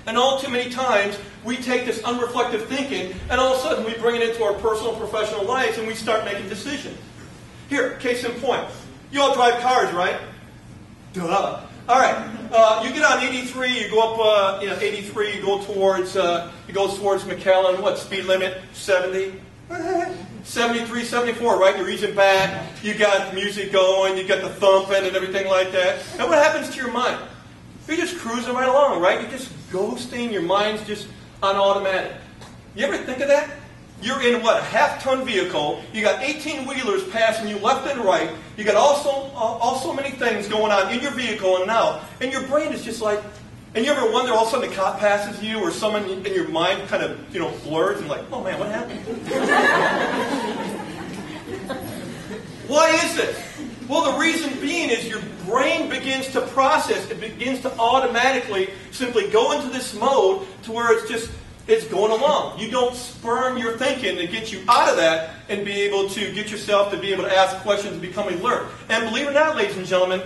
And all too many times, we take this unreflective thinking, and all of a sudden we bring it into our personal and professional lives, and we start making decisions. Here, case in point. You all drive cars, right? Duh. All right. You get on 83. You go up, 83. You go towards McAllen. What speed limit? 70. 73, 74, right? You're easing back. You got music going. You got the thumping and everything like that. And what happens to your mind? You're just cruising right along, right? You're just ghosting. Your mind's just on automatic. You ever think of that? You're in what, a half-ton vehicle. You got 18-wheelers passing you left and right. You got also many things going on in your vehicle and now, and your brain is just like. And you ever wonder all of a sudden the cop passes you, or someone in your mind kind of blurs and like, oh man, what happened? Why is this? Well, the reason being is your brain begins to process. It begins to automatically simply go into this mode to where it's going along. You don't spurn your thinking to get you out of that and be able to get yourself to be able to ask questions and become alert. And believe it or not, ladies and gentlemen,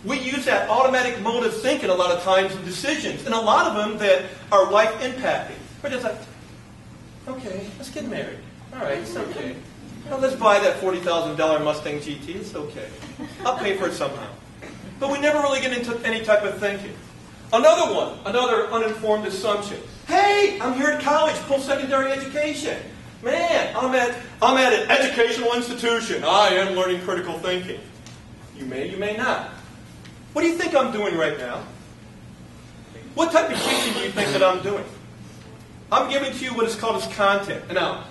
we use that automatic mode of thinking a lot of times in decisions. And a lot of them that are life impacting. We're just like, okay, let's get married. All right, it's okay. Well, let's buy that $40,000 Mustang GT. It's okay. I'll pay for it somehow. But we never really get into any type of thinking. Another one, another uninformed assumption. Hey, I'm here at college, post-secondary education. Man, I'm at an educational institution. I am learning critical thinking. You may not. What do you think I'm doing right now? What type of teaching do you think that I'm doing? I'm giving to you what is called as content. And now,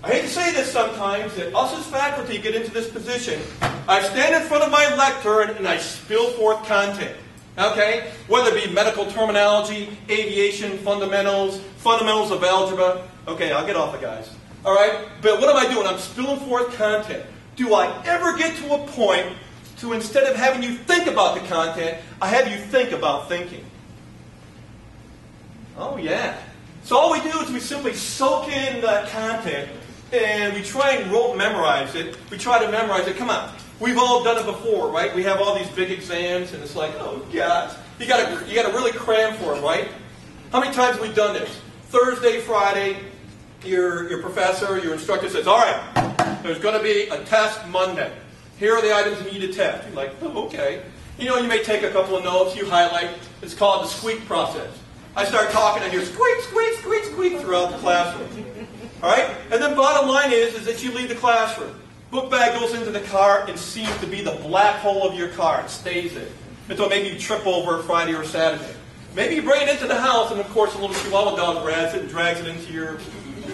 I hate to say this sometimes, that us as faculty get into this position. I stand in front of my lectern and I spill forth content. Okay? Whether it be medical terminology, aviation, fundamentals of algebra. Okay, I'll get off it, guys. All right? But what am I doing? I'm spilling forth content. Do I ever get to a point to, instead of having you think about the content, I have you think about thinking? Oh, yeah. So all we do is we simply soak in that content and we try and rote memorize it. We try to memorize it. Come on. We've all done it before, right? We have all these big exams and it's like, oh, gosh. You gotta really cram for them, right? How many times have we done this? Thursday, Friday, your professor, your instructor says, all right, there's going to be a test Monday. Here are the items you need to test. You're like, oh, okay. You may take a couple of notes, you highlight. It's called the squeak process. I start talking, I hear squeak, squeak, squeak, squeak throughout the classroom. All right? And then bottom line is that you leave the classroom. Book bag goes into the car and seems to be the black hole of your car. It stays there. Until maybe you trip over Friday or Saturday. Maybe you bring it into the house and, of course, a little Chihuahua dog grabs it and drags it into your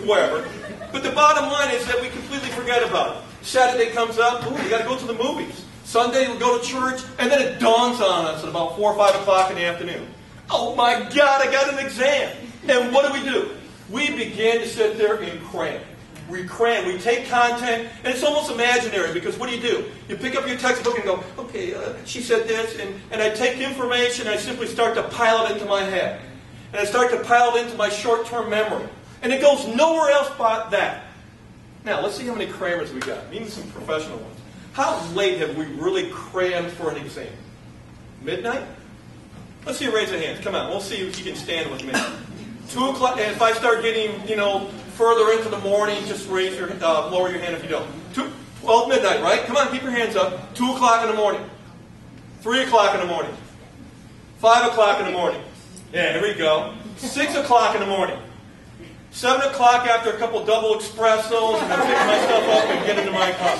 wherever. But the bottom line is that we completely forget about it. Saturday comes up, ooh, we got to go to the movies. Sunday, we'll go to church, and then it dawns on us at about 4 or 5 o'clock in the afternoon. Oh my God, I got an exam. And what do? We begin to sit there and cram. We cram. We take content, and it's almost imaginary because what do? You pick up your textbook and go, okay, she said this, and I take information and I simply start to pile it into my head. And I start to pile it into my short-term memory. And it goes nowhere else but that. Now, let's see how many crammers we got, even some professional ones. How late have we really crammed for an exam? Midnight? Let's see you raise your hands. Come on, we'll see if you can stand with me. 2 o'clock, and if I start getting, further into the morning, just lower your hand if you don't. 12 midnight, right? Come on, keep your hands up. 2 o'clock in the morning. 3 o'clock in the morning. 5 o'clock in the morning. Yeah, here we go. 6 o'clock in the morning. 7 o'clock after a couple double espressos, and I pick myself up and get into my car.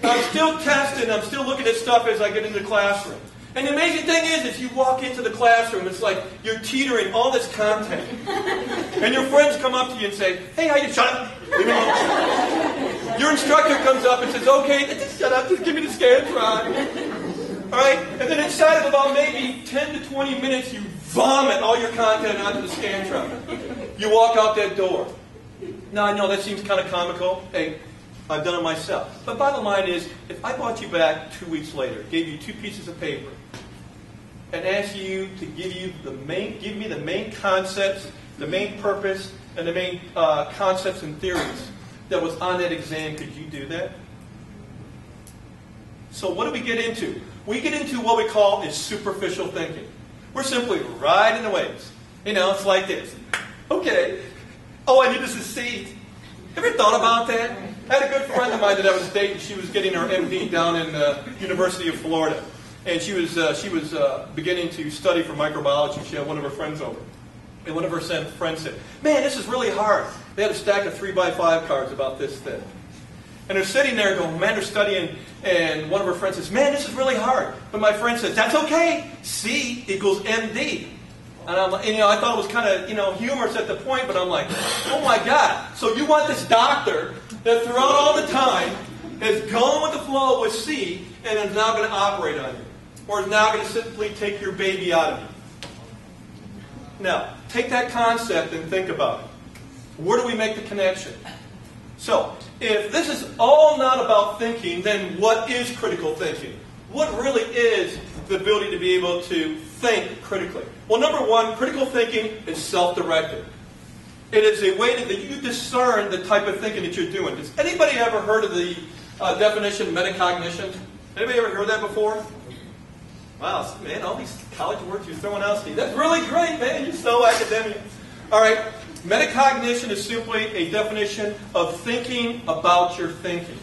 I'm still testing, I'm still looking at stuff as I get into the classroom. And the amazing thing is, if you walk into the classroom, it's like you're teetering all this content. And your friends come up to you and say, hey, how you doing? Shut up. Leave me alone. Your instructor comes up and says, okay, just shut up, just give me the Scantron. All right? And then inside of about maybe 10 to 20 minutes, you vomit all your content onto the Scantron. You walk out that door. Now, I know that seems kind of comical. Hey, I've done it myself. But bottom line is, if I brought you back 2 weeks later, gave you 2 pieces of paper, and asked you to give me the main concepts, the main purpose, and the main concepts and theories that was on that exam, could you do that? So what do we get into? We get into what we call is superficial thinking. We're simply riding the waves. You know, it's like this. Okay. Oh, I need this C. Ever thought about that? I had a good friend of mine that I was dating. She was getting her MD down in the University of Florida. And she was beginning to study for microbiology. She had one of her friends over. And one of her friends said, man, this is really hard. They had a stack of 3x5 cards about this thick. And they're sitting there going, man, they're studying. And one of her friends says, man, this is really hard. But my friend says, that's okay. C equals MD. And I'm like, I thought it was kind of, humorous at the point, but I'm like, oh my God. So you want this doctor that throughout all the time has gone with the flow with C and is now going to operate on you. Or is now going to simply take your baby out of you. Now, take that concept and think about it. Where do we make the connection? So, if this is all not about thinking, then what is critical thinking? What really is the ability to be able to think critically? Well, number one, critical thinking is self-directed. It is a way that you discern the type of thinking that you're doing. Has anybody ever heard of the definition metacognition? Anybody ever heard that before? Wow, man, all these college words you're throwing out, Steve. That's really great, man. You're so academic. All right, metacognition is simply a definition of thinking about your thinking.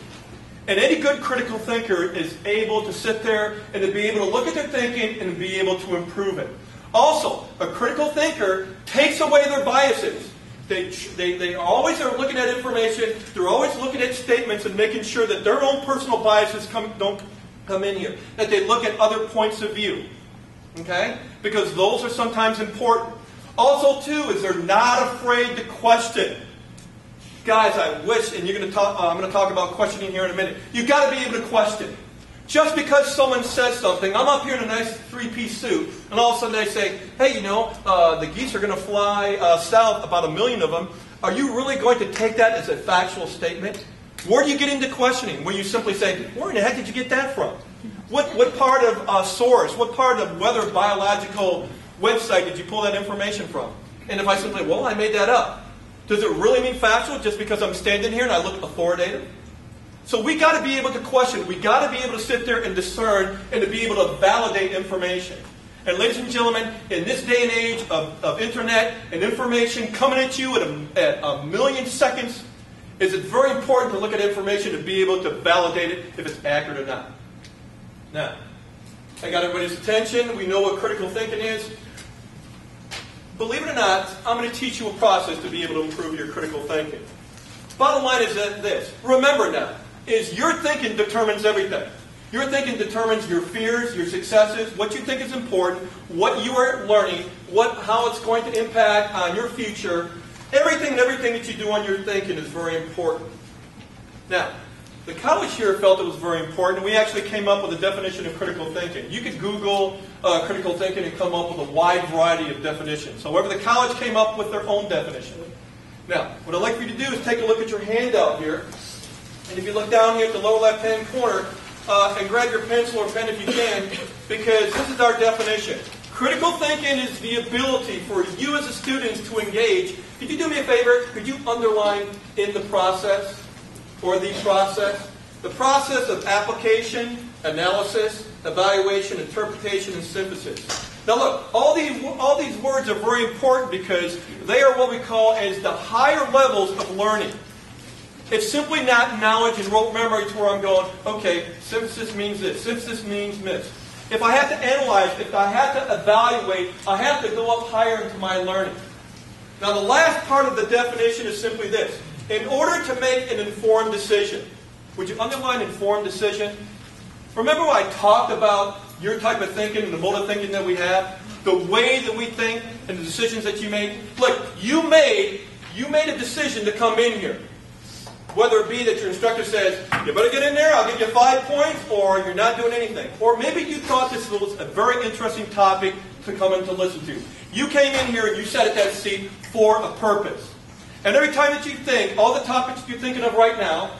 And any good critical thinker is able to sit there and to be able to look at their thinking and be able to improve it. Also, a critical thinker takes away their biases. They always are looking at information. They're always looking at statements and making sure that their own personal biases don't come in here. That they look at other points of view. Okay? Because those are sometimes important. Also, too, is they're not afraid to question. Guys, I wish, and I'm going to talk about questioning here in a minute. You've got to be able to question. Just because someone says something, I'm up here in a nice three-piece suit, and all of a sudden they say, hey, the geese are going to fly south, about 1 million of them. Are you really going to take that as a factual statement? Where do you get into questioning? Where you simply say, where in the heck did you get that from? What part of source, what part of weather biological website did you pull that information from? And if I simply, well, I made that up. Does it really mean factual just because I'm standing here and I look authoritative? So we got to be able to question. We got to be able to sit there and discern and to be able to validate information. And ladies and gentlemen, in this day and age of internet and information coming at you at a million seconds, it's very important to look at information to be able to validate it if it's accurate or not. Now, I got everybody's attention. We know what critical thinking is. Believe it or not, I'm going to teach you a process to be able to improve your critical thinking. Bottom line is this. Remember now, is your thinking determines everything. Your thinking determines your fears, your successes, what you think is important, what you are learning, how it's going to impact on your future. Everything that you do on your thinking is very important. Now, the college here felt it was very important, and we actually came up with a definition of critical thinking. You could Google critical thinking and come up with a wide variety of definitions. However, the college came up with their own definition. Now, what I'd like for you to do is take a look at your handout here. And if you look down here at the lower left-hand corner, and grab your pencil or pen if you can, because this is our definition. Critical thinking is the ability for you as a student to engage. Could you do me a favor? Could you underline in the process, or the process of application, analysis, evaluation, interpretation, and synthesis. Now look, all these words are very important because they are what we call as the higher levels of learning. It's simply not knowledge and rote memory to where I'm going, okay, synthesis means this, synthesis means this. If I have to analyze, if I have to evaluate, I have to go up higher into my learning. Now the last part of the definition is simply this. In order to make an informed decision, would you underline informed decision? Remember when I talked about your type of thinking and the mode of thinking that we have? The way that we think and the decisions that you made? Look, you made a decision to come in here. Whether it be that your instructor says, you better get in there, I'll give you 5 points, or you're not doing anything. Or maybe you thought this was a very interesting topic to come in to listen to. You came in here and you sat at that seat for a purpose. And every time that you think, all the topics you're thinking of right now,